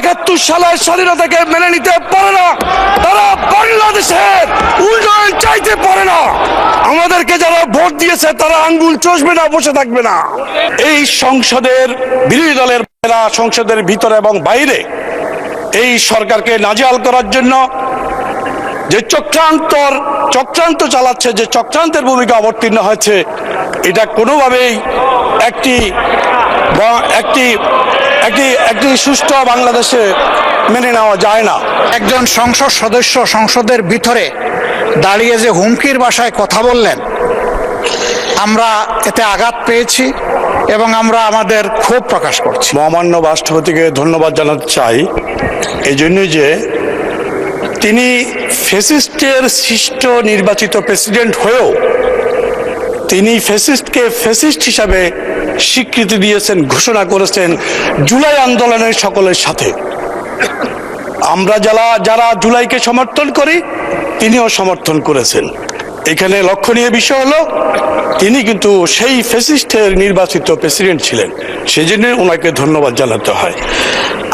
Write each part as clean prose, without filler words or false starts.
৭১ সালের স্বাধীনতাকে মেনে নিতে পারে না, তারা বাংলাদেশের উন্নয়ন চাইতে পারে না। আমাদেরকে যারা ভোট দিয়েছে তারা আঙ্গুল চষবে না, বসে থাকবে না। এই সংসদের বিরোধী দলের সংসদের ভিতরে এবং বাইরে এই সরকারকে নাজেহাল করার জন্য যে চক্রান্ত চালাচ্ছে, যে চক্রান্তের ভূমিকা অবতীর্ণ হয়েছে, এটা কোনোভাবেই একটি সুষ্ঠু বাংলাদেশে মেনে নেওয়া যায় না। একজন সংসদ সদস্য সংসদের ভিতরে দাঁড়িয়ে যে হুমকির ভাষায় কথা বললেন, আমরা এতে আঘাত পেয়েছি এবং আমরা আমাদের ক্ষোভ প্রকাশ করছি। মহামান্য রাষ্ট্রপতিকে ধন্যবাদ জানাতে চাই এই জন্যই যে তিনি ফ্যাসিস্টের সৃষ্ট নির্বাচিত প্রেসিডেন্ট হয়েও তিনি ফ্যাসিস্টকে ফ্যাসিস্ট হিসাবে স্বীকৃতি দিয়েছেন, ঘোষণা করেছেন জুলাই আন্দোলনের সকলের সাথে। আমরা যারা জুলাইকে সমর্থন করি তিনিও সমর্থন করেছেন। এখানে লক্ষণীয় বিষয় হলো তিনি কিন্তু সেই ফ্যাসিস্টের নির্বাচিত প্রেসিডেন্ট ছিলেন, সেজন্য ওনাকে ধন্যবাদ জানাতে হয়।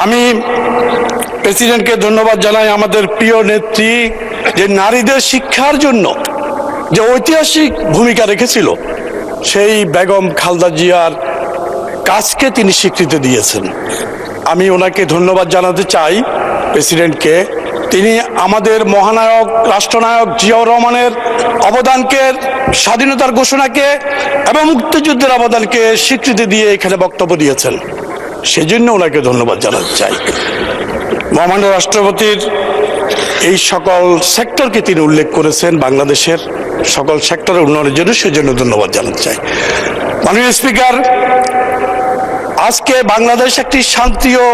আমি প্রেসিডেন্টকে ধন্যবাদ জানাই আমাদের প্রিয় নেত্রী যে নারীদের শিক্ষার জন্য যে ঐতিহাসিক ভূমিকা রেখেছিল, সেই বেগম খালেদা জিয়ার কাজকে তিনি স্বীকৃতি দিয়েছেন। আমি ওনাকে ধন্যবাদ জানাতে চাই প্রেসিডেন্টকে। তিনি আমাদের মহানায়ক রাষ্ট্রনায়ক জিয়াউর রহমানের অবদানকে, স্বাধীনতার ঘোষণাকে এবং মুক্তিযুদ্ধের অবদানকে স্বীকৃতি দিয়ে এখানে বক্তব্য দিয়েছেন, সেজন্য ওনাকে ধন্যবাদ জানাতে চাই। মহামান্য রাষ্ট্রপতির এই সকল সেক্টরকে তিনি উল্লেখ করেছেন, বাংলাদেশের সকল সেক্টরের উন্নয়নের জন্য, সেজন্য ধন্যবাদ জানাতে চাই। মাননীয় স্পিকার, আজকে বাংলাদেশ একটি শান্তি ও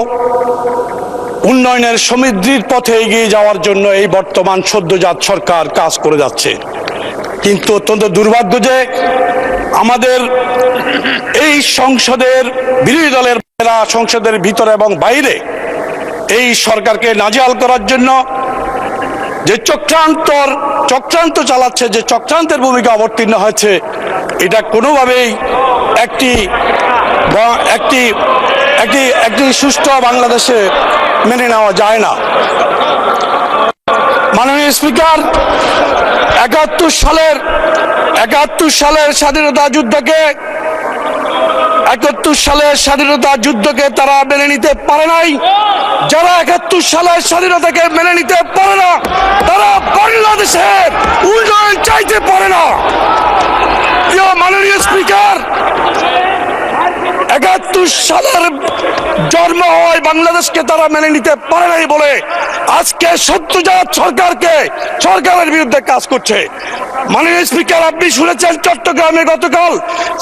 উন্নয়নের সমৃদ্ধির পথে এগিয়ে যাওয়ার জন্য এই বর্তমান সদ্যজাত সরকার কাজ করে যাচ্ছে, কিন্তু অত্যন্ত দুর্ভাগ্য যে আমাদের এই সংসদের বিরোধী দলের সংসদের ভিতরে এবং বাইরে এই সরকারকে নাজেহাল করার জন্য যে চক্রান্ত চালাচ্ছে, যে চক্রান্তের ভূমিকা অবতীর্ণ হয়েছে, এটা কোনোভাবেই একটি সুষ্ঠু বাংলাদেশে মেনে নেওয়া যায় না। মাননীয় স্পিকার, ৭১ সালের স্বাধীনতা যুদ্ধকে তারা মেনে নিতে পারে নাই। যারা ৭১ সালের স্বাধীনতাকে মেনে নিতে পারে না, তারা বাংলাদেশের উন্নয়ন চাইতে পারে না। প্রিয় মাননীয় স্পিকার, ৭১ সালের জন্ম হয় বাংলাদেশকে তারা মেনে নিতে পারে নাই বলে আজকে সদ্যজাত সরকারের বিরুদ্ধে কাজ করছে। মাননীয় স্পিকার, আপনি শুনেছেন চট্টগ্রামে গতকাল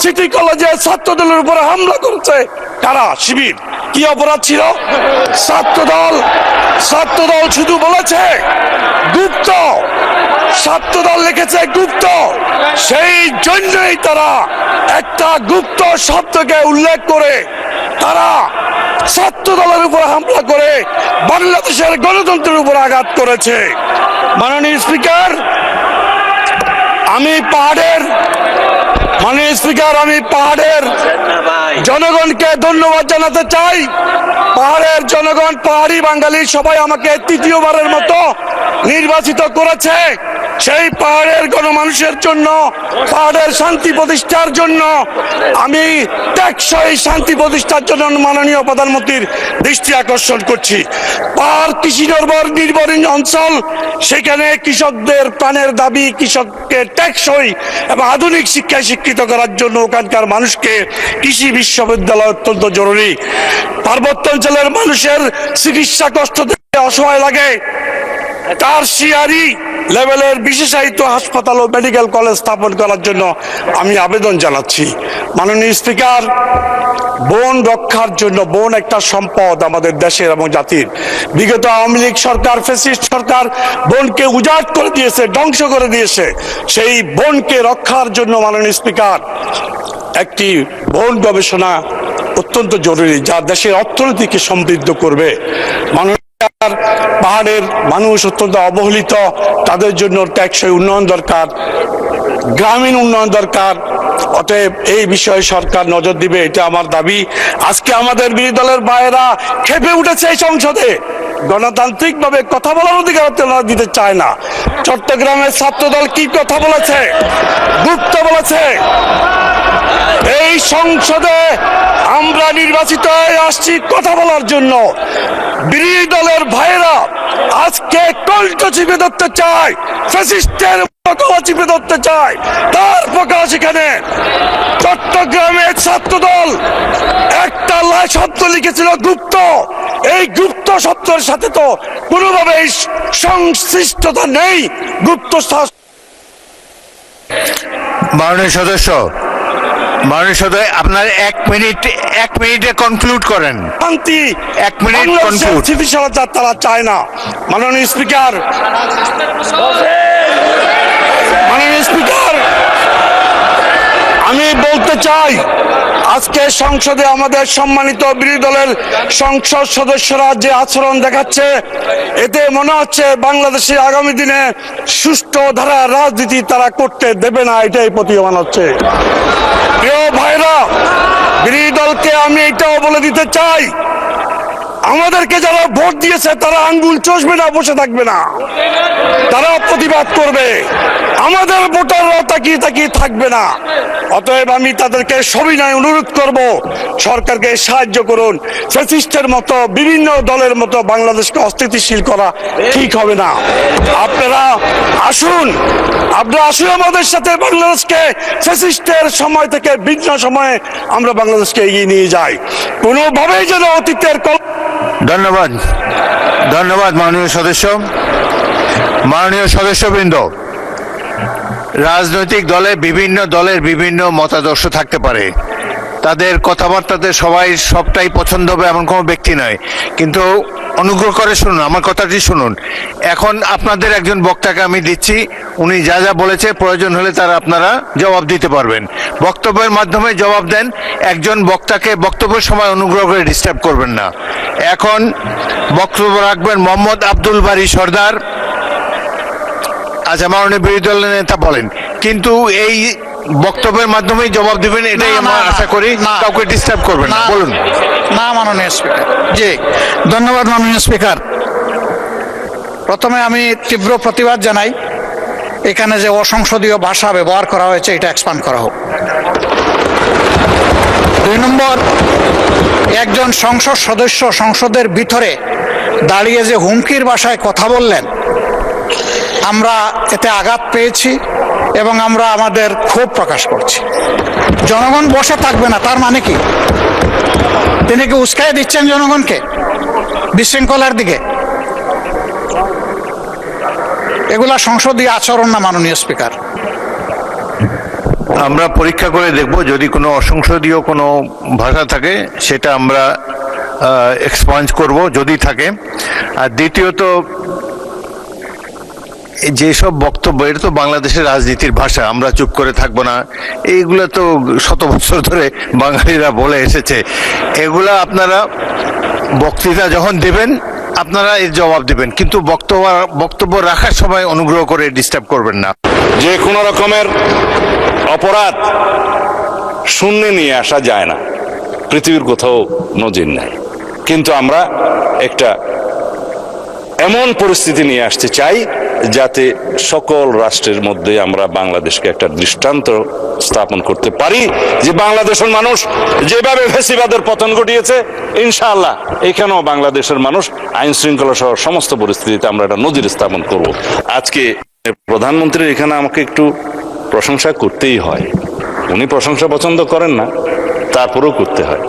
সিটি কলেজে ছাত্রদলের উপরে হামলা করেছে কারা? শিবির। কি অপরাধ ছিল? ছাত্রদল শুধু বলেছে গুপ্ত, ছাত্রদল লিখেছে গুপ্ত, সেই জন্যই তারা একটা গুপ্ত শব্দকে উল্লেখ করে তারা ছাত্রদলের উপর হামলা করে বাংলাদেশের গণতন্ত্রের উপর আঘাত করেছে। মাননীয় স্পিকার, আমি পাহাড়ের জনগণকে ধন্যবাদ জানাতে চাই। পাহাড়ের জনগণ, পাহাড়ি বাঙালি সবাই আমাকে তৃতীয়বারের মতো নির্বাচিত করেছে। সেই পাহাড়ের গণমানুষের জন্য, পাহাড়ের শান্তি প্রতিষ্ঠার জন্য, আমি টেকসই শান্তি প্রতিষ্ঠার জন্য মাননীয় প্রধানমন্ত্রীর দৃষ্টি আকর্ষণ করছি। পাহাড় কৃষি নির্ভরশীল অঞ্চল, সেখানে কৃষকদের প্রাণের দাবি, কৃষককে টেকসই এবং আধুনিক শিক্ষায় শিক্ষিত করার জন্য ওখানকার মানুষকে কৃষি বিশ্ববিদ্যালয় অত্যন্ত জরুরি। পার্বত্য অঞ্চলের মানুষের চিকিৎসা কষ্ট থেকে অসহায় লাগে, টারশিয়ারি লেভেলের বিশেষায়িত হাসপাতাল ও মেডিকেল কলেজ স্থাপন করার জন্য আমি আবেদন জানাচ্ছি। মাননীয় স্পিকার, বন রক্ষার জন্য, বন একটা সম্পদ আমাদের দেশের এবং জাতির। বিগত আওয়ামী লীগ সরকার, ফ্যাসিস্ট সরকার বনকে উজাড় করে দিয়েছে, ধ্বংস করে দিয়েছে। সেই বনকে রক্ষার জন্য মাননীয় স্পিকার, একটি বন গবেষণা অত্যন্ত জরুরি, যা দেশের অর্থনীতিকে সমৃদ্ধ করবে। পাহাড়ের মানুষ অত্যন্ত অবহেলিত, তাদের জন্য টেকসই উন্নয়ন দরকার। গ্রামীণ উন্নয়ন দরকার। অতএব এই বিষয়ে সরকার নজর দিবে, এটা আমার দাবি। আজকে আমাদের বিরোধী দলের ভাইয়েরা খেপে উঠেছে এই সংসদে, গণতান্ত্রিক ভাবে কথা বলার অধিকার তারা দিতে চায় না। চট্টগ্রামের ছাত্রদল কি কথা বলেছে? গুপ্ত বলেছে। এই সংসদে আমরা নির্বাচিত হয়ে আসছি কথা বলার জন্য। বিরোধী দলের ভাইয়েরা আজকে কণ্ঠ চিপে ধরতে চায়, ফ্যাসিস্টের গলা চিপে ধরতে চায়। তার প্রকাশ এখানে চট্টগ্রামের ছাত্রদল একটা শব্দ লিখেছিল গুপ্ত। এই গুপ্ত শব্দের সাথে তো কোনোভাবে সংশ্লিষ্টতা নেই। গুপ্ত মাননীয় সদস্য, আপনার এক মিনিটে কনক্লুড করেন। শান্তি 1 মিনিট কনক্লুড। স্থিতিশীলতা তারা চায় না। মাননীয় স্পিকার, আমি বলতে চাই, আজকে সংসদে আমাদের সম্মানিত বিরোধী দলের সংসদ সদস্যরা যে আচরণ দেখাচ্ছে, এতে মনে হচ্ছে বাংলাদেশে আগামী দিনে সুষ্ঠু ধারা রাজনীতি তারা করতে দেবে না, এটাই প্রতীয়মান হচ্ছে। প্রিয় ভাইরা, বিরোধী দলকে আমি এটাও বলে দিতে চাই, আমাদেরকে যারা ভোট দিয়েছে তারা আঙ্গুল চষবে না, বসে থাকবে না, তারা প্রতিবাদ করবে। আমাদের ভোটাররা তাকিয়ে তাকিয়ে থাকবে না। অতএব আমি তাদেরকে সবিনয় অনুরোধ করব, সরকারকে সাহায্য করুন। ফ্যাসিস্টের মতো বিভিন্ন দলের মতো বাংলাদেশকে অস্থিতিশীল করা ঠিক হবে না। আপনারা আসুন আমাদের সাথে বাংলাদেশকে ফ্যাসিস্টের সময় থেকে ভিন্ন সময়ে আমরা বাংলাদেশকে এগিয়ে নিয়ে যাই। কোনোভাবেই যেন অতীতের ধন্যবাদ মাননীয় সদস্যবৃন্দ। রাজনৈতিক বিভিন্ন দলের বিভিন্ন মতাদর্শ থাকতে পারে, তাদের কথাবার্তাতে সবটাই পছন্দ হবে এমন কোনো ব্যক্তি নয়, কিন্তু অনুগ্রহ করে শুনুন, আমার কথাটি শুনুন। এখন আপনাদের একজন বক্তাকে আমি দিচ্ছি, উনি যা যা বলেছে প্রয়োজন হলে তারা আপনারা জবাব দিতে পারবেন। বক্তব্যের মাধ্যমে জবাব দেন। একজন বক্তাকে বক্তব্যের সময় অনুগ্রহ করে ডিস্টার্ব করবেন না। এখন বক্তব্য রাখবেন মোহাম্মদ আব্দুল বারী সর্দার। আচ্ছা, মাননীয় বিরোধী দলের নেতা বলেন, কিন্তু এই বক্তব্যের মাধ্যমে জবাব দিবেন, এটাই আমরা আশা করি। কাউকে ডিস্টার্ব করবেন না, বলুন। না মাননীয় স্পিকার। জি, ধন্যবাদ মাননীয় স্পিকার। প্রথমে আমি তীব্র প্রতিবাদ জানাই, এখানে যে অসংসদীয় ভাষা ব্যবহার করা হয়েছে এটা এক্সপান্ড করা হোক। 2 নম্বর, একজন সংসদ সদস্য সংসদের ভিতরে দাঁড়িয়ে যে হুমকির ভাষায় কথা বললেন, আমরা এতে আঘাত পেয়েছি এবং আমরা আমাদের ক্ষোভ প্রকাশ করছি। জনগণ বসে থাকবে না তার মানে কি? তিনি কি উস্কাই দিচ্ছেন জনগণকে বিশৃঙ্খলার দিকে? এগুলা সংসদীয় আচরণ না মাননীয় স্পিকার। আমরা পরীক্ষা করে দেখব, যদি কোনো অসংসদীয় কোনো ভাষা থাকে সেটা আমরা এক্সপাঞ্জ করব যদি থাকে। আর দ্বিতীয়ত, যেসব বক্তব্য, এটা তো বাংলাদেশের রাজনীতির ভাষা, আমরা চুপ করে থাকবো না, এইগুলো তো শত বছর ধরে বাঙালিরা বলে এসেছে। এগুলা আপনারা বক্তৃতা যখন দেবেন আপনারা এর জবাব দেবেন, কিন্তু বক্তব্য রাখার সময় অনুগ্রহ করে ডিস্টার্ব করবেন না। যে কোনো রকমের অপরাধ শূন্যে নিয়ে আসা যায় না, পৃথিবীর কোথাও নজির নাই। কিন্তু আমরা একটা এমন পরিস্থিতি নিয়ে আসতে চাই যাতে সকল রাষ্ট্রের মধ্যে আমরা বাংলাদেশকে একটা দৃষ্টান্ত স্থাপন করতে পারি যে বাংলাদেশের মানুষ যেভাবে ফ্যাসিবাদের পতন ঘটিয়েছে, ইনশাআল্লাহ এখানেও বাংলাদেশের মানুষ আইন শৃঙ্খলা সহ সমস্ত পরিস্থিতিতে আমরা একটা নজির স্থাপন করব। আজকে প্রধানমন্ত্রীর এখানে আমাকে একটু প্রশংসা করতেই হয়। উনি প্রশংসা পছন্দ করেন না, তারপরেও করতে হয়।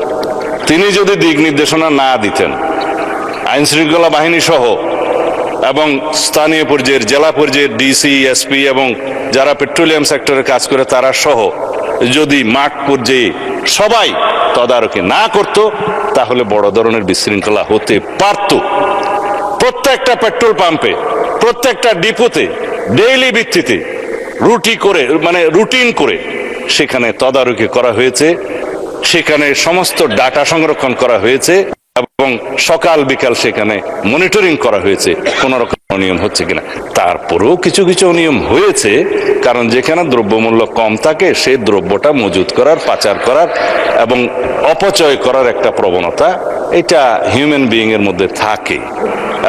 তিনি যদি দিক নির্দেশনা না দিতেন, আইন শৃঙ্খলা বাহিনী সহ এবং স্থানীয় পর্যায়ের জেলা পর্যায়ের ডিসি, এসপি এবং যারা পেট্রোলিয়াম সেক্টরে কাজ করে তারা সহ যদি মাঠ পর্যায়ে সবাই তদারকি না করত, তাহলে বড় ধরনের বিশৃঙ্খলা হতে পারত। প্রত্যেকটা পেট্রোল পাম্পে, প্রত্যেকটা ডিপোতে ডেইলি ভিত্তিতে রুটিন করে সেখানে তদারকি করা হয়েছে, সেখানে সমস্ত ডাটা সংরক্ষণ করা হয়েছে এবং এবং সকাল বিকাল সেখানে মনিটরিং করা হয়েছে কোন রকম অনিয়ম হচ্ছে কিনা। তারপরেও কিছু কিছু অনিয়ম হয়েছে, কারণ যেখানে দ্রব্যমূল্য কম থাকে সেই দ্রব্যটা মজুত করার, পাচার করার এবং অপচয় করার একটা প্রবণতা এটা হিউম্যান বিইং এর মধ্যে থাকে।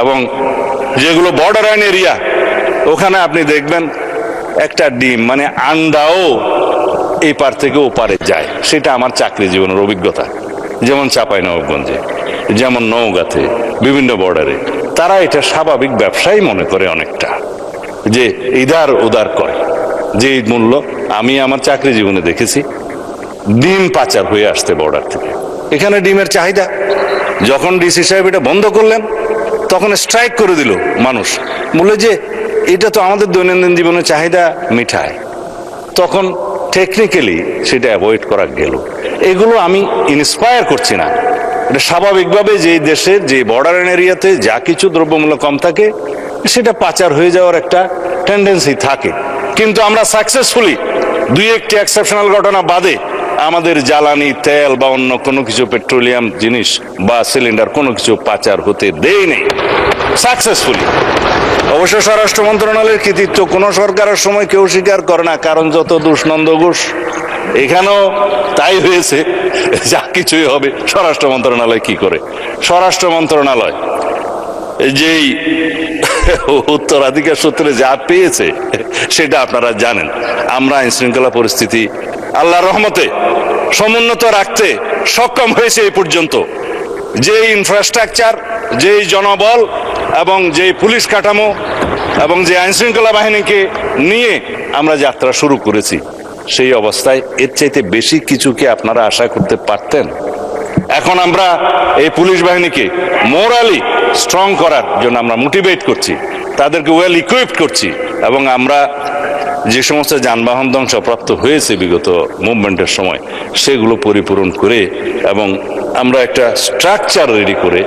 এবং যেগুলো বর্ডার লাইন এরিয়া, ওখানে আপনি দেখবেন একটা ডিম মানে আন্ডাও এই পার থেকে ও পারে যায়। সেটা আমার চাকরি জীবনের অভিজ্ঞতা। যেমন চাঁপাইনবাবগঞ্জে, যেমন নওগাঁতে, বিভিন্ন বর্ডারে তারা এটা স্বাভাবিক ব্যবসাই মনে করে অনেকটা, যে ইধার উদার করে। যে মূল্য আমি আমার চাকরি জীবনে দেখেছি ডিম পাচার হয়ে আসতে বর্ডার থেকে। এখানে ডিমের চাহিদা, যখন ডিসি সাহেব এটা বন্ধ করলেন তখন স্ট্রাইক করে দিল মানুষ, বলে যে এটা তো আমাদের দৈনন্দিন জীবনের চাহিদা মিঠায়। তখন টেকনিক্যালি সেটা অ্যাভয়েড করা গেল। এগুলো আমি ইন্সপায়ার করছি না, এটা স্বাভাবিকভাবে যে দেশের যে বর্ডার এরিয়াতে যা কিছু দ্রব্যমূল্য কম থাকে সেটা পাচার হয়ে যাওয়ার একটা টেন্ডেন্সি থাকে। কিন্তু আমরা সাকসেসফুলি দুই একটি এক্সেপশনাল ঘটনা বাদে আমাদের জ্বালানি তেল বা অন্য কোনো কিছু পেট্রোলিয়াম জিনিস বা সিলিন্ডার কোনো কিছু পাচার হতে দেই নেই সাকসেসফুলি। অবশ্য স্বরাষ্ট্র মন্ত্রণালয়ের কৃতিত্ব কোনো সরকারের সময় কেউ স্বীকার করে না, কারণ যত দোষ নন্দ ঘোষ, এখানেও তাই হয়েছে। যা কিছুই হবে স্বরাষ্ট্র মন্ত্রণালয় কি করে? স্বরাষ্ট্র মন্ত্রণালয় যেই উত্তরাধিকার সূত্রে যা পেয়েছে সেটা আপনারা জানেন। আমরা আইন শৃঙ্খলা পরিস্থিতি আল্লাহর রহমতে সমুন্নত রাখতে সক্ষম হয়েছে এই পর্যন্ত। যে ইনফ্রাস্ট্রাকচার, যেই জনবল এবং যেই পুলিশ কাঠামো এবং যে আইন শৃঙ্খলা বাহিনীকে নিয়ে আমরা যাত্রা শুরু করেছি, সেই অবস্থায় এর চাইতে বেশি কিছু কি আপনারা আশা করতে পারতেন? এখন আমরা এই পুলিশ বাহিনীকে মোরালি স্ট্রং করার জন্য আমরা মোটিভেট করছি, তাদেরকে ওয়েল ইকুইপড করছি, এবং আমরা যে সমস্ত যানবাহন ধ্বংসপ্রাপ্ত হয়েছে বিগত মুভমেন্টের সময় সেগুলো পরিপূরণ করে এবং আমরা একটা স্ট্রাকচার রেডি করে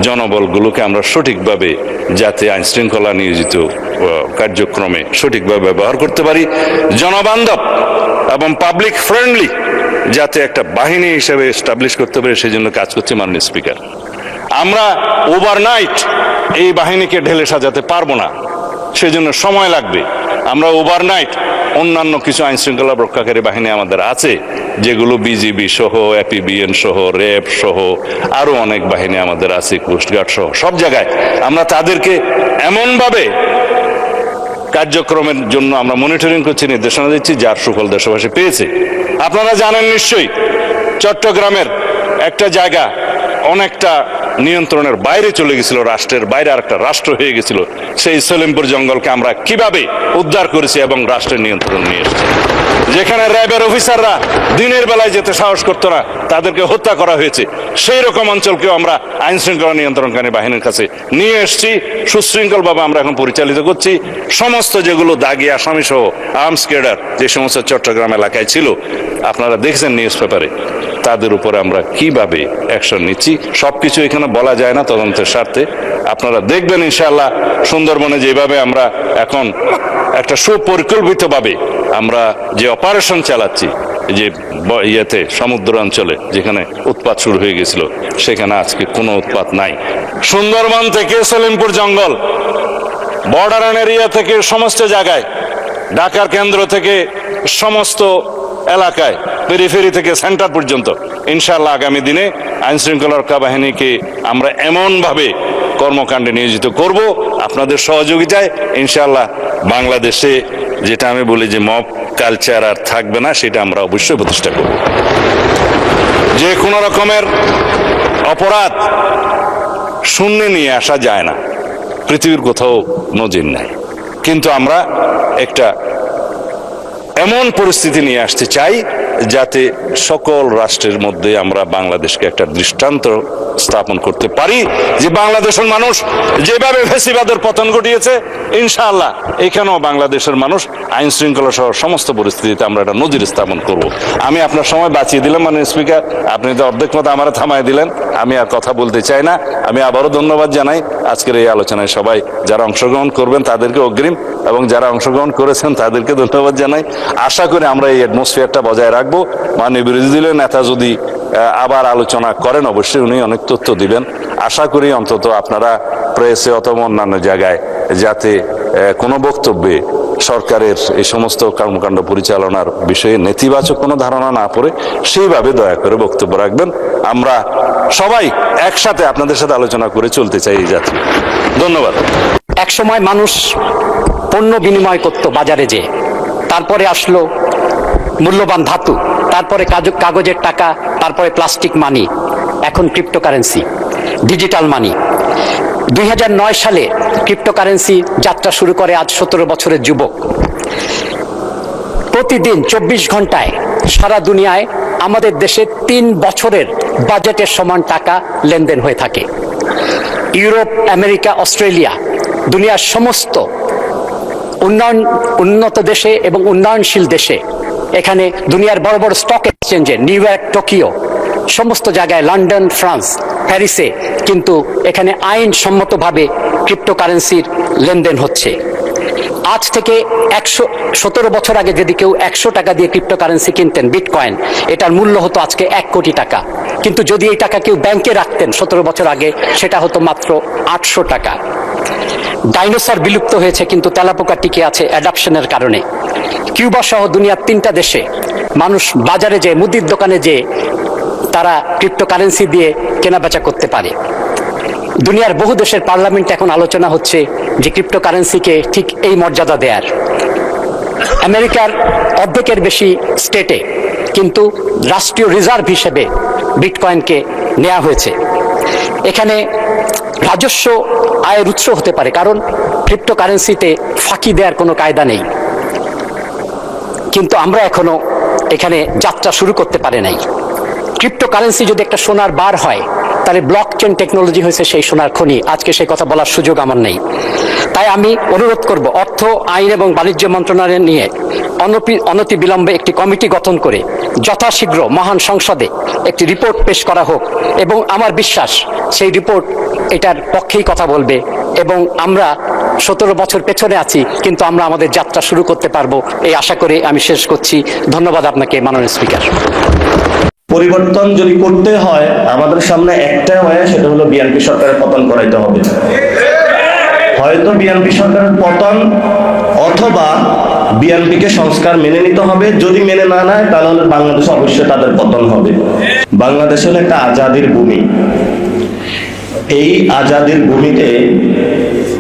জনবলগুলোকে আমরা সঠিকভাবে যাতে আইন শৃঙ্খলা নিয়োজিত কার্যক্রমে সঠিকভাবে ব্যবহার করতে পারি, জনবান্ধব এবং পাবলিক ফ্রেন্ডলি যাতে একটা বাহিনী হিসেবে এস্টাবলিশ করতে পারে, সেই জন্য কাজ করছে মাননীয় স্পিকার। আমরা ওভারনাইট এই বাহিনীকে ঢেলে সাজাতে পারবো না, সেজন্য সময় লাগবে। আমরা ওভারনাইট অন্যান্য কিছু আইন শৃঙ্খলা রক্ষাকারী বাহিনী আমাদের আছে, যেগুলো বিজিবি সহ, এপিবিএন সহ, র্যাব সহ আরো অনেক বাহিনী আমাদের আছে, কোস্টগার্ড সহ সব জায়গায় আমরা তাদেরকে এমনভাবে কার্যক্রমের জন্য আমরা মনিটরিং করছি, নির্দেশনা দিচ্ছি, যার সুফল দেশবাসী পেয়েছে। আপনারা জানেন নিশ্চয়ই চট্টগ্রামের একটা জায়গা অনেকটা নিয়ন্ত্রণের বাইরে চলে গেছিল, রাষ্ট্রের বাইরে আর একটা রাষ্ট্র হয়ে গেছিল। সেই সলিমপুর জঙ্গলকে আমরা কিভাবে উদ্ধার করেছি এবং রাষ্ট্রের নিয়ন্ত্রণ নিয়ে এসেছি। যেখানে র্যাবের অফিসাররা দিনের বেলায় যেতে সাহস করতো না, তাদেরকে হত্যা করা হয়েছে, সেই রকম অঞ্চলকেও আমরা আইন শৃঙ্খলা নিয়ন্ত্রণকারী বাহিনীর কাছে নিয়ে এসেছি। সুশৃঙ্খলভাবে আমরা এখন পরিচালিত করছি। সমস্ত যেগুলো দাগি আসামি সহ আর্মস ক্যাডার যে সমস্ত চট্টগ্রাম এলাকায় ছিল, আপনারা দেখছেন নিউজ পেপারে, তাদের উপরে আমরা কিভাবে অ্যাকশন নিচ্ছি সবকিছু এখানে বলা যায় না তদন্তের স্বার্থে। আপনারা দেখবেন ইনশাআল্লাহ সুন্দরবনে যেভাবে আমরা এখন একটা সুপরিকল্পিতভাবে আমরা যে অপারেশন চালাচ্ছি, যে ইয়েতে সমুদ্র অঞ্চলে যেখানে উৎপাত শুরু হয়ে গেছিল, সেখানে আজকে কোনো উৎপাত নাই। সুন্দরবন থেকে সলিমপুর জঙ্গল, বর্ডার এরিয়া থেকে সমস্ত জায়গায়, ঢাকার কেন্দ্র থেকে সমস্ত এলাকায়, পেরিফেরি থেকে সেন্টার পর্যন্ত ইনশাআল্লাহ আগামী দিনে আইন শৃঙ্খলা রক্ষা বাহিনীকে আমরা এমনভাবে কর্মকাণ্ডে নিয়োজিত করব আপনাদের সহযোগিতায়। ইনশাআল্লাহ বাংলাদেশে যেটা আমি বলি যে মব কালচার আর থাকবে না, সেটা আমরা অবশ্যই প্রতিষ্ঠা করব। যে কোনো রকমের অপরাধ শূন্যে নিয়ে আসা যায় না, পৃথিবীর কোথাও নজির নাই। কিন্তু আমরা একটা এমন পরিস্থিতি নিয়ে আসতে চাই যাতে সকল রাষ্ট্রের মধ্যে আমরা বাংলাদেশকে একটা দৃষ্টান্ত স্থাপন করতে পারি, যে বাংলাদেশের মানুষ যেভাবে ফ্যাসিবাদের পতন ঘটিয়েছে, ইনশাআল্লাহ এখানেও বাংলাদেশের মানুষ আইন শৃঙ্খলা সহ সমস্ত পরিস্থিতিতে আমরা একটা নজির স্থাপন করব। আমি আপনার সময় বাঁচিয়ে দিলাম মাননীয় স্পিকার, আপনি তো অর্ধেক মতো আমার থামায় দিলেন, আমি আর কথা বলতে চাই না। আমি আবারও ধন্যবাদ জানাই আজকের এই আলোচনায় সবাই যারা অংশগ্রহণ করবেন তাদেরকে অগ্রিম, এবং যারা অংশগ্রহণ করেছেন তাদেরকে ধন্যবাদ জানাই। আশা করি আমরা এই অ্যাটমসফিয়ারটা বজায় রাখবো। মাননীয় বিরোধী দলীয় নেতা যদি আবার আলোচনা করেন, অবশ্যই উনি অনেক তথ্য দিবেন। আশা করি অন্তত আপনারা প্রেসে অথবা অন্যান্য জায়গায় যাতে কোনো বক্তব্যে সরকারের এই সমস্ত কর্মকাণ্ড পরিচালনার বিষয়ে নেতিবাচক কোনো ধারণা না পড়ে সেইভাবে দয়া করে বক্তব্য রাখবেন। আমরা সবাই একসাথে আপনাদের সাথে আলোচনা করে চলতে চাই এই যাত্রা। ধন্যবাদ। এক সময় মানুষ পণ্য বিনিময় করত বাজারে যে, তারপরে আসলো মূল্যবান ধাতু, তারপরে কাগজের টাকা, তারপরে প্লাস্টিক মানি, এখন ক্রিপ্টোকারেন্সি, ডিজিটাল মানি। 2009 সালে ক্রিপ্টোকারেন্সি যাত্রা শুরু করে আজ 17 বছরের যুবক। প্রতিদিন 24 ঘন্টায় সারা দুনিয়ায় আমাদের দেশে 3 বছরের বাজেটের সমান টাকা লেনদেন হয়ে থাকে। ইউরোপ, আমেরিকা, অস্ট্রেলিয়া, দুনিয়ার সমস্ত উন্নত দেশে এবং উন্নয়নশীল দেশে, এখানে দুনিয়ার বড় বড় স্টক এক্সচেঞ্জে, নিউ ইয়র্ক, টোকিও, সমস্ত জায়গায়, লন্ডন, ফ্রান্স, প্যারিসে কিন্তু এখানে আইনসম্মতভাবে ক্রিপ্টোকারেন্সির লেনদেন হচ্ছে। আজ থেকে 117 বছর আগে যদি কেউ 100 টাকা দিয়ে ক্রিপ্টোকারেন্সি কিনতেন, বিটকয়েন, এটার মূল্য হতো আজকে 1 কোটি টাকা। কিন্তু যদি এই টাকা কেউ ব্যাংকে রাখতেন 17 বছর আগে, সেটা হতো মাত্র 800 টাকা। ডাইনোসর বিলুপ্ত হয়েছে কিন্তু তেলাপোকা টিকে আছে অ্যাডাপশনের কারণে। কিউবা সহ দুনিয়ার 3টা দেশে মানুষ বাজারে যে, মুদির দোকানে যে, তারা ক্রিপ্টোকারেন্সি দিয়ে কেনাবেচা করতে পারে। দুনিয়ার বহু দেশের পার্লামেন্টে এখন আলোচনা হচ্ছে যে ক্রিপ্টোকারেন্সিকে ঠিক এই মর্যাদা দেয়ার। আমেরিকার অর্ধেকের বেশি স্টেটে কিন্তু রাষ্ট্রীয় রিজার্ভ হিসেবে বিটকয়েনকে নেওয়া হয়েছে। এখানে রাজস্ব আয়ের উৎস হতে পারে, কারণ ক্রিপ্টোকারেন্সিতে ফাঁকি দেওয়ার কোনো কায়দা নেই। কিন্তু আমরা এখনো এখানে যাত্রা শুরু করতে পারি নাই। ক্রিপ্টোকারেন্সি যদি একটা সোনার বার হয়, তাহলে ব্লক চেন টেকনোলজি হয়েছে সেই সোনার খনি। আজকে সেই কথা বলার সুযোগ আমার নেই। তাই আমি অনুরোধ করব, অর্থ, আইন এবং বাণিজ্য মন্ত্রণালয় নিয়ে অনতিবিলম্বে একটি কমিটি গঠন করে যথাশীঘ্র মহান সংসদে একটি রিপোর্ট পেশ করা হোক, এবং আমার বিশ্বাস সেই রিপোর্ট এটার পক্ষেই কথা বলবে, এবং আমরা 17 বছর পেছনে আছি কিন্তু আমরা আমাদের যাত্রা শুরু করতে পারবো, এই আশা করে আমি শেষ করছি। ধন্যবাদ আপনাকে মাননীয় স্পিকার। পরিবর্তন যদি করতে হয়, আমাদের সামনে একটা ওয়ে, সেটা হলো বিএনপি সরকারের পতন করাইতে হবে। হয়তো বিএনপি সরকারের পতন, অথবা বিএনপিকে সংস্কার মেনে নিতে হবে। যদি মেনে না নেয় তাহলে বাংলাদেশে অবশ্যই তাদের পতন হবে। বাংলাদেশ হলো একটা আজাদির ভূমি। এই আজাদির ভূমিতে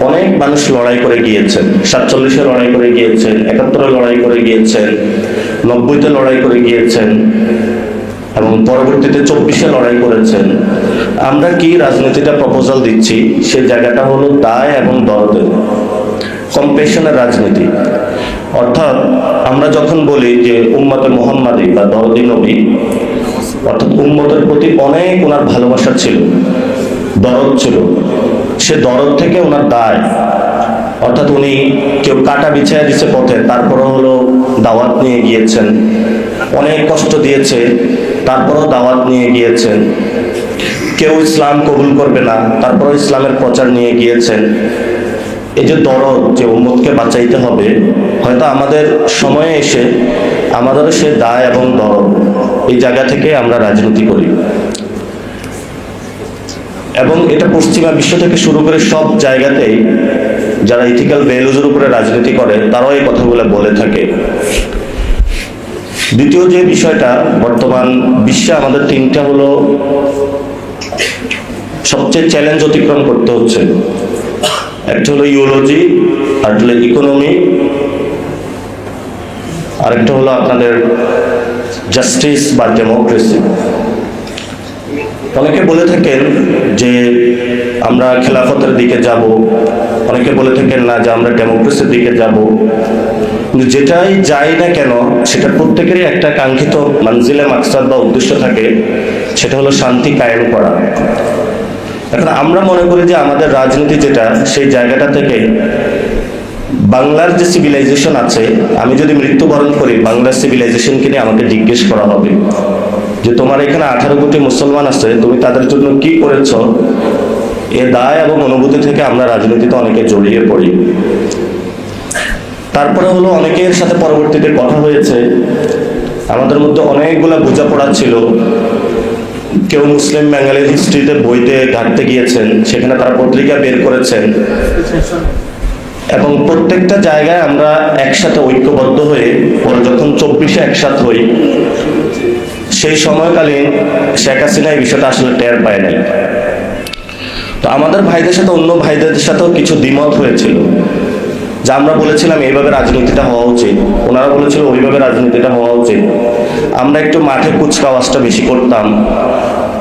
অনেক মানুষ লড়াই করে গিয়েছেন। 47-এ লড়াই করে গিয়েছেন, 71-এ লড়াই করে গিয়েছেন, 90-তে লড়াই করে গিয়েছেন, এবং পরবর্তীতে 24-এ লড়াই করেছেন। আমরা কি রাজনীতিটা প্রপোজাল দিচ্ছি, সে জায়গাটা হলো দায় এবং দরদের, কম্পেশনের রাজনীতি। অর্থাৎ আমরা যখন বলি যে উম্মতে মুহাম্মাদি বা দরদি নবী, অর্থাৎ উম্মতের প্রতি অনেক ওনার ভালোবাসা ছিল, দরদ ছিল। সে দরদ থেকে ওনার দায়, অর্থাৎ উনি কেউ কাটা বিছায়া দিচ্ছে পথে, তারপরও হলো দাওয়াত নিয়ে গিয়েছেন। অনেক কষ্ট দিয়েছে, তারপরও দাওয়াত নিয়ে গিয়েছেন। কেউ ইসলাম কবুল করবে না, তারপরও ইসলামের প্রচার নিয়ে গিয়েছেন। এই যে দরদ, যে উম্মতকে বাঁচাইতে হবে, হয়তো আমাদের সময়ে এসে আমাদেরও সে দায় এবং দরদ, এই জায়গা থেকে আমরা রাজনীতি করি। এবং এটা পশ্চিমা বিশ্ব থেকে শুরু করে সব জায়গাতেই যারা ইথিক্যাল ভ্যালুজের উপরে রাজনীতি করে, তারাও এই কথাগুলো বলে থাকে। দ্বিতীয় যে বিষয়টা, বর্তমান বিশ্বে আমাদের 3টা হলো সবচেয়ে চ্যালেঞ্জ অতিক্রম করতে হচ্ছে। একটা হলো ইওলজি, আরেকটা হলো ইকোনমি, আরেকটা হলো আপনাদের জাস্টিস বা ডেমোক্রেসি। অনেকে বলে থাকেন যে আমরা খেলাফতের দিকে যাব, অনেকে বলে থাকেন না যে আমরা ডেমোক্রেসির দিকে যাব। কিন্তু যেটাই যাই না কেন, সেটা প্রত্যেকেরই একটা কাঙ্ক্ষিত মানজিলে মাকসাদ বা উদ্দেশ্য থাকে, সেটা হলো শান্তি কায়েম করা। এখন আমরা মনে করি যে আমাদের রাজনীতি যেটা, সেই জায়গাটা থেকে বাংলার যে সিভিলাইজেশন আছে, আমি যদি মৃত্যুবরণ করি, বাংলার সিভিলাইজেশনকে নিয়ে আমাকে জিজ্ঞেস করা হবে যে তোমার এখানে 18 কোটি মুসলমান আছে, তুমি তাদের জন্য কি করেছ। এ দায় এবং অনুভূতি থেকে আমরা রাজনীতিতে অনেকে জড়িয়ে পড়ি। তারপরে হলো অনেকের সাথে পরবর্তীতে কথা হয়েছে, আমাদের মধ্যে অনেকগুলা বোঝাপড়া ছিল, কেউ মুসলিম বাঙালির হিস্ট্রিতে বইতে ঘাটতে গিয়েছেন, সেখানে তারা পত্রিকা বের করেছেন, এবং প্রত্যেকটা জায়গায় আমরা একসাথে ঐক্যবদ্ধ হয়ে পরে যখন 24-এ একসাথ হই, সেই সময়কালীন শেখ হাসিনা এই বিষয়টা আসলে টের পায় নাই। তো আমাদের ভাইদের সাথে অন্য ভাইদের সাথেও কিছু দ্বিমত হয়েছিল, যা আমরা বলেছিলাম এইভাবে রাজনীতিটা হওয়া উচিত, ওনারা বলেছিল ওইভাবে রাজনীতিটা হওয়া উচিত। আমরা একটু মাঠে কুচকাওয়াজটা বেশি করতাম,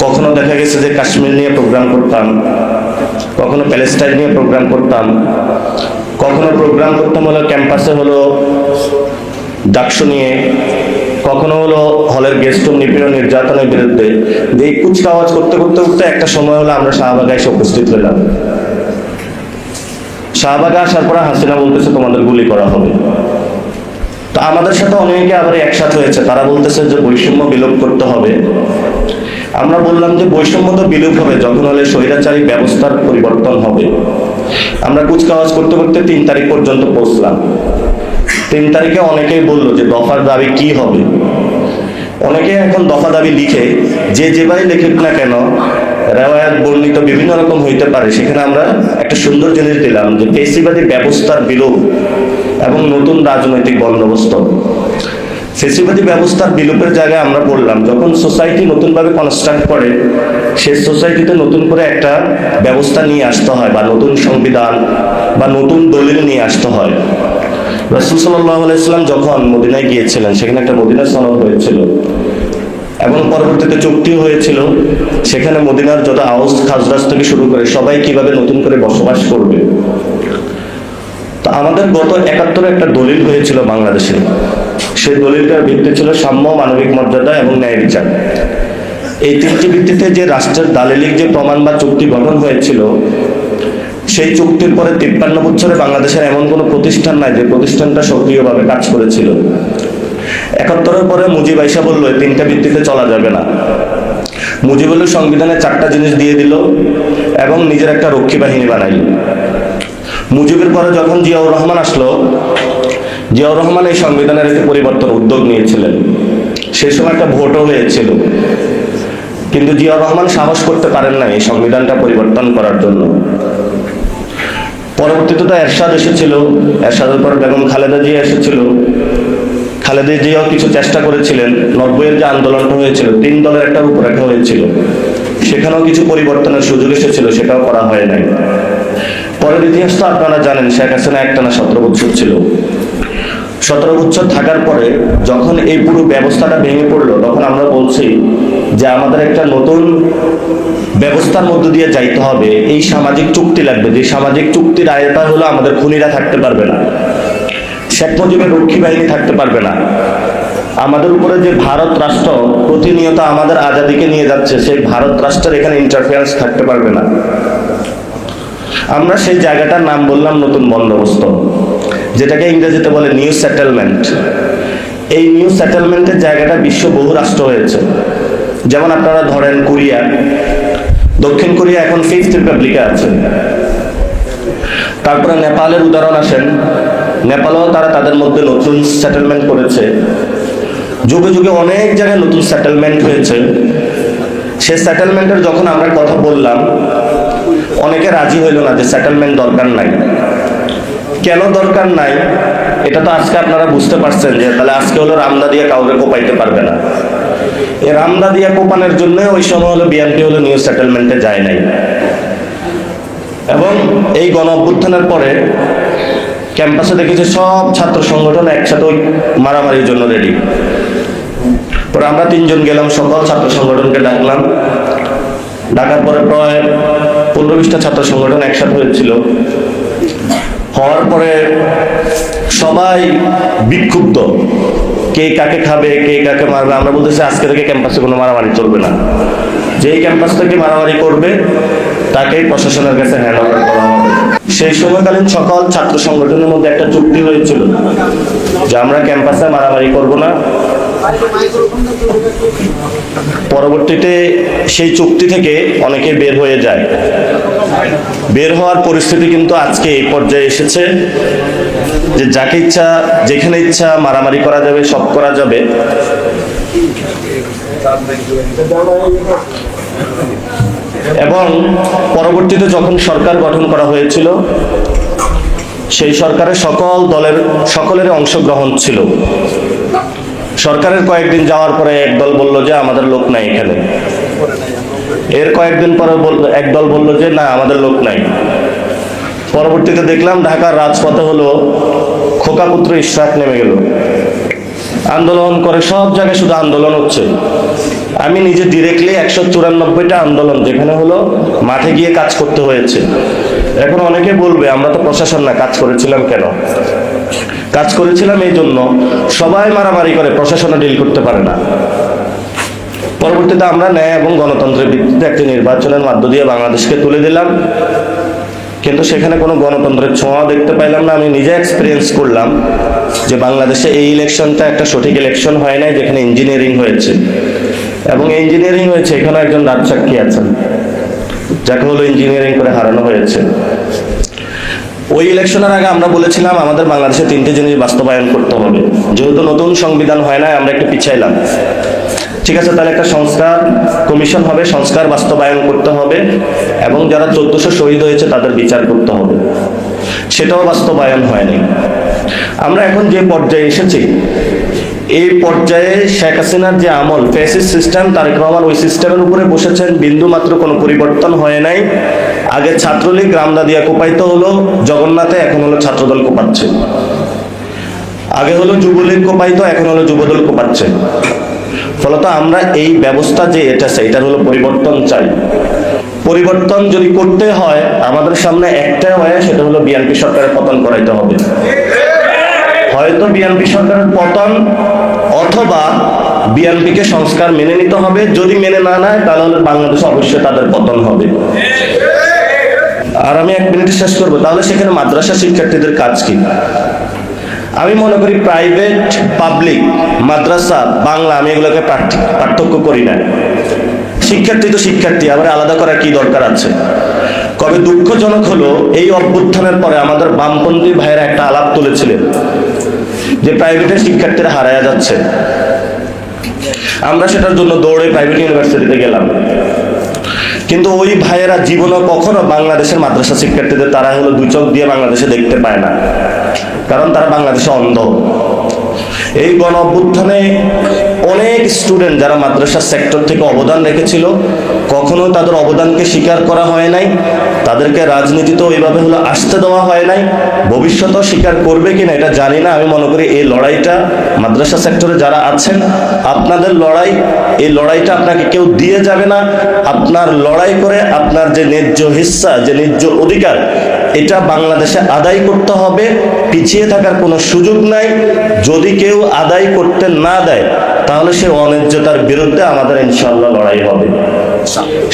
কখনো দেখা গেছে যে কাশ্মীর নিয়ে প্রোগ্রাম করতাম, কখনো প্যালেস্টাইন নিয়ে প্রোগ্রাম করতাম, কখনো প্রোগ্রাম করতাম হলো ক্যাম্পাসে হলো ডাকসু নিয়ে, কখনো হলো হলের গেস্ট রুম নিপীড়ন নির্যাতনের বিরুদ্ধে। এই কুচকাওয়াজ করতে করতে করতে একটা সময় হলো আমরা শাহবাগে এসে উপস্থিত হলাম। শাহবাগে আসার পরে হাসিনা বলতেছে তোমাদের গুলি করা হবে। তো আমাদের সাথে অনেকে আবার একসাথে হয়েছে, তারা বলতেছে যে বৈষম্য বিলোপ করতে হবে। আমরা বললাম যে বৈষম্য তো বিলোপ হবে যখন হলে স্বৈরাচারী ব্যবস্থার পরিবর্তন হবে। আমরা কুচকাওয়াজ করতে করতে 3 তারিখ পর্যন্ত পৌঁছলাম। 3 তারিখে অনেকেই বললো যে দফার দাবি কি হবে। অনেকে এখন দফা দাবি লিখে, যে যেভাবে লেখুক না কেন, রেওয়ায়াত বর্ণিত বিভিন্ন রকম হইতে পারে, সেখানে আমরা একটা সুন্দর জিনিস দিলাম যে ফেসিবাদী ব্যবস্থার বিলোপ এবং নতুন রাজনৈতিক বন্দোবস্ত। ফেসিবাদী ব্যবস্থার বিলোপের জায়গায় আমরা বললাম যখন সোসাইটি নতুনভাবে কনস্ট্রাক্ট করে, সেই সোসাইটিতে নতুন করে একটা ব্যবস্থা নিয়ে আসতে হয়, বা নতুন সংবিধান বা নতুন দলিল নিয়ে আসতে হয়। রাসূল সাল্লাল্লাহু আলাইহি ওয়াসাল্লাম যখন মদিনায় গিয়েছিলেন, সেখানে একটা মদিনা সনদ হয়েছিল এবং পরবর্তীতে চুক্তিও হয়েছিল, সেখানে মদিনার যত আউস খাজরাজ থেকে শুরু করে সবাই কিভাবে নতুন করে বসবাস করবে। তো আমাদের গত 71-এ একটা দলিল হয়েছিল বাংলাদেশে, সেই দলিলটার ভিত্তি ছিল সাম্য, মানবিক মর্যাদা এবং ন্যায় বিচার। এই 3টি ভিত্তিতে যে রাষ্ট্রের দালিলিক যে প্রমাণ বা চুক্তি গঠন হয়েছিল, সেই চুক্তির পরে 53 বছরে বাংলাদেশের এমন কোনো প্রতিষ্ঠান নাই যে প্রতিষ্ঠানটা সক্রিয়ভাবে কাজ করেছিল। 71-এর পরে মুজিব আইসা বললো এই 3টা ভিত্তিতে চলা যাবে না। মুজিবুল্লাহ সংবিধানে 4টা জিনিস দিয়ে দিল এবং নিজের একটা রক্ষী বাহিনী বানাইল। মুজিবের পরে যখন জিয়াউর রহমান আসলো, জিয়াউর রহমান এই সংবিধানের একটি পরিবর্তন উদ্যোগ নিয়েছিলেন। সেই সময় একটা ভোটও হয়েছিল, কিন্তু জিয়াউর রহমান সাহস করতে পারেন না এই সংবিধানটা পরিবর্তন করার জন্য। পরবর্তীতে তো এরশাদ এসেছিল, এরশাদের পর বেগম খালেদা জিয়া এসেছিল। খালেদা জিয়াও কিছু চেষ্টা করেছিলেন। 90-এর যে আন্দোলনটা হয়েছিল, 3 দলের একটা রূপরেখা হয়েছিল, সেখানেও কিছু পরিবর্তনের সুযোগ এসেছিল, সেটাও করা হয় নাই। পরের ইতিহাস তো আপনারা জানেন, শেখ হাসিনা একটানা 17 বছর ছিল। 17 বছর থাকার পরে যখন এই পুরো ব্যবস্থাটা ভেঙে পড়লো, তখন আমরা বলছি যে আমাদের একটা নতুন ব্যবস্থার মধ্য দিয়ে যাইতে হবে। এই সামাজিক চুক্তি লাগবে, যে সামাজিক চুক্তির আয়তা হলো আমাদের খুনিরা থাকতে পারবে না, শেখ মুজিবের রক্ষী বাহিনী থাকতে পারবে না, আমাদের উপরে যে ভারত রাষ্ট্র প্রতিনিয়ত আমাদের আজাদিকে নিয়ে যাচ্ছে, সেই ভারত রাষ্ট্রের এখানে ইন্টারফেয়ারেন্স থাকতে পারবে না। আমরা সেই জায়গাটার নাম বললাম নতুন বন্দোবস্ত, যেটাকে ইংরেজিতে বলে নিউ সেটেলমেন্ট। এই নিউ সেটেলমেন্টের জায়গাটা বিশ্ব বহু রাষ্ট্র হয়েছে। যেমন আপনারা ধরেন কোরিয়া, দক্ষিণ কোরিয়া এখন 5th রিপাবলিকে আছে। তারপরে নেপালের উদাহরণ আসেন, নেপালও তারা তাদের মধ্যে নতুন সেটেলমেন্ট করেছে। যুগে যুগে অনেক জায়গায় নতুন সেটেলমেন্ট হয়েছে। সেই সেটেলমেন্টের যখন আমরা কথা বললাম, অনেকে রাজি হইল না যে সেটেলমেন্ট দরকার নাই। কেন দরকার নাই এটা তো আজকে আপনারা বুঝতে পারছেন, যে তাহলে আজকে হলো রামদা দিয়ে কাউকে কোপাইতে পারবে না। এই রামদা দিয়ে কোপানোর জন্য ওই সময় হলো বিএনপি হলো নিউ সেটেলমেন্টে যায় নাই। এবং এই গণ অভ্যুত্থানের পরে ক্যাম্পাসে দেখেছি সব ছাত্র সংগঠন একসাথে ওই মারামারির জন্য রেডি। পরে আমরা 3 জন গেলাম, সকল ছাত্র সংগঠনকে ডাকলাম। ডাকার পরে প্রায় 15-20টা ছাত্র সংগঠন একসাথে হয়েছিল। হওয়ার পরে সবাই বিক্ষুব্ধ, কে কাকে খাবে, কে কাকে মারবে। আমরা বলতেছি আজকে থেকে ক্যাম্পাসে কোনো মারামারি চলবে না, যেই ক্যাম্পাস থেকে মারামারি করবে তাকেই প্রশাসনের কাছে হ্যান্ড ওভার করা হবে। সেই সময়কালীন সকল ছাত্র সংগঠনের মধ্যে একটা চুক্তি হয়েছিল যে আমরা ক্যাম্পাসে মারামারি করব না। পরবর্তীতে সেই চুক্তি থেকে অনেকে বের হয়ে যায়। বের হওয়ার পরিস্থিতি কিন্তু আজকে এই পর্যায়ে এসেছে যে যাকে ইচ্ছা যেখানে ইচ্ছা মারামারি করা যাবে, সব করা যাবে। এবং পরবর্তীতে যখন সরকার গঠন করা হয়েছিল, সেই সরকারে সকলের অংশগ্রহণ ছিল। সরকারের কয়েকদিন যাওয়ার পরে একদল বলল যে আমাদের লোক নাই এখানে, এর কয়েকদিন পরে একদল বলল যে না আমাদের লোক নাই। পরবর্তীতে দেখলাম ঢাকার রাজপথে হলো খোকাপুত্র ইশরাক নেমে গেল, আন্দোলন করে, সব জায়গায় শুধু আন্দোলন হচ্ছে। আমি নিজে ডিরেক্টলি 194টা আন্দোলন যেখানে হলো মাঠে গিয়ে কাজ করতে হয়েছে। এখন অনেকে বলবে আমরা তো প্রশাসন না, কাজ করেছিলাম কেন? কাজ করেছিলাম এই জন্য, সবাই মারামারি করে, প্রশাসনে ডিল করতে পারে না। পরবর্তীতে আমরা ন্যায় এবং গণতন্ত্রের ভিত্তিতে একটি নির্বাচনের মধ্য দিয়ে বাংলাদেশকে তুলে দিলাম, কিন্তু সেখানে কোনো গণতন্ত্রের ছোঁয়া দেখতে পাইলাম না। আমি নিজে এক্সপিরিয়েন্স করলাম যে বাংলাদেশে এই ইলেকশনটা একটা সঠিক ইলেকশন হয় নাই, যেখানে ইঞ্জিনিয়ারিং হয়েছে, এবং ইঞ্জিনিয়ারিং হয়েছে এখানে একজন রাজসাক্ষী আছেন যাকে হলো ইঞ্জিনিয়ারিং করে হারানো হয়েছে। ওই ইলেকশনের আগে আমরা বলেছিলাম আমাদের বাংলাদেশে 3টে জিনিস বাস্তবায়ন করতে হবে। যেহেতু নতুন সংবিধান হয় না, আমরা একটু পিছাইলাম। ঠিক আছে, তাহলে একটা সংস্কার কমিশন হবে, সংস্কার বাস্তবায়ন করতে হবে, এবং যারা 1400 শহীদ হয়েছে তাদের বিচার করতে হবে। সেটাও বাস্তবায়ন হয়নি। আমরা এখন যে পর্যায়ে এসেছি, এই পর্যায়ে শেখ হাসিনার যে আমল, ফ্যাসিস্ট সিস্টেম, তারেক রহমান ওই সিস্টেমের উপরে বসেছেন, বিন্দু মাত্র কোনো পরিবর্তন হয় নাই। আগে ছাত্রলীগ রামদাদিয়া কোপাইতে হলো জগন্নাথে, এখন হলো ছাত্রদল কোপাচ্ছে। আগে হলো যুবলীগ কোপাইতো, এখন হলো যুবদল কোপাচ্ছে। ফলত আমরা এই ব্যবস্থা যে এটার হলো পরিবর্তন চাই। পরিবর্তন যদি করতে হয় আমাদের সামনে একটা হয়, সেটা হলো বিএনপি সরকারের পতন করাইতে হবে। হয়তো বিএনপি সরকারের পতন, অথবা বিএনপিকে সংস্কার মেনে নিতে হবে। যদি মেনে না নেয় তাহলে বাংলাদেশে অবশ্যই তাদের পতন হবে। আর আমি 1 মিনিটে শেষ করবো। তাহলে সেখানে মাদ্রাসা শিক্ষার্থীদের কাজ কি? আমি মনে করি প্রাইভেট, পাবলিক, মাদ্রাসা, বাংলা, আমি এগুলোকে পার্থক্য করি না। শিক্ষার্থী তো শিক্ষার্থী, আবার আলাদা করার কি দরকার আছে? কবে দুঃখজনক হলো, এই অভ্যুত্থানের পরে আমাদের বামপন্থী ভাইয়েরা একটা আলাপ তুলেছিলেন যে প্রাইভেটের শিক্ষার্থীরা হারায়া যাচ্ছে। আমরা সেটার জন্য দৌড়ে প্রাইভেট ইউনিভার্সিটিতে গেলাম, কিন্তু ওই ভাইয়েরা জীবনে কখনো বাংলাদেশের মাদ্রাসা শিক্ষার্থীদের তারা হলো 2 চোখ দিয়ে বাংলাদেশে দেখতে পায় না, কারণ তারা বাংলাদেশে অন্ধ। এই গণ অভ্যুত্থানে অনেক স্টুডেন্ট যারা মাদ্রাসা সেক্টর থেকে অবদান রেখেছিল, কখনো তাদের অবদানকে স্বীকার করা হয় নাই, তাদেরকে রাজনীতিতে ওইভাবে হলো আসতে দেওয়া হয় নাই। ভবিষ্যতেও স্বীকার করবে কিনা এটা জানি না। আমি মনে করি এই লড়াইটা মাদ্রাসা সেক্টরে যারা আছেন, আপনাদের লড়াই, এই লড়াইটা আপনাকে কেউ দিয়ে যাবে না। আপনার লড়াই করে আপনার যে ন্যায্য হিস্সা, যে ন্যায্য অধিকার, এটা বাংলাদেশে আদায় করতে হবে। পিছিয়ে থাকার কোনো সুযোগ নাই। যদি কেউ আদায় করতে না দেয় তাহলে সে অন্যায্যতার বিরুদ্ধে আমাদের ইনশাআল্লাহ লড়াই হবে।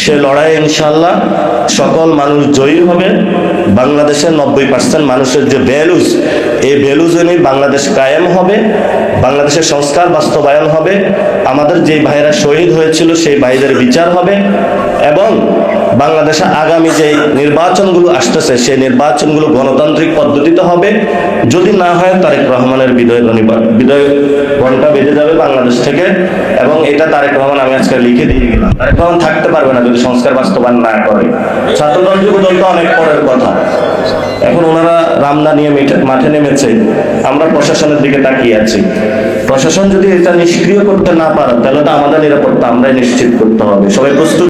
সে লড়াই ইনশাআল্লাহ সকল মানুষ জয়ী হবে। বাংলাদেশের 90% মানুষের যে ভ্যালুজ, এই ভ্যালুজ নিয়ে বাংলাদেশ কায়েম হবে, বাংলাদেশের সংস্কার বাস্তবায়ন হবে, আমাদের যে ভাইয়েরা শহীদ হয়েছিল সেই ভাইদের বিচার হবে, এবং বাংলাদেশে আগামী যে নির্বাচনগুলো আসতেছে সেই নির্বাচনগুলো গণতান্ত্রিক পদ্ধতিতে হবে। যদি না হয় তারেক রহমানের বিদায় ঘন্টা বেজে যাবে বাংলাদেশ থেকে, এবং এটা তারেক রহমান আমি আজকে লিখে দিয়ে গেলাম। তারেক রহমান থাকতে পারবে না যদি সংস্কার বাস্তবায়ন না করে। ছাত্রদল যুবদল তো অনেক পরের কথা, এখন ওনারা রামদা নিয়ে মাঠে নেমেছে, আমরা প্রশাসনের দিকে তাকিয়ে আছি। প্রশাসন যদি এটা নিষ্ক্রিয় করতে না পারে তাহলে তো আমাদের নিরাপত্তা আমরাই নিশ্চিত করতে হবে। সবাই প্রস্তুত।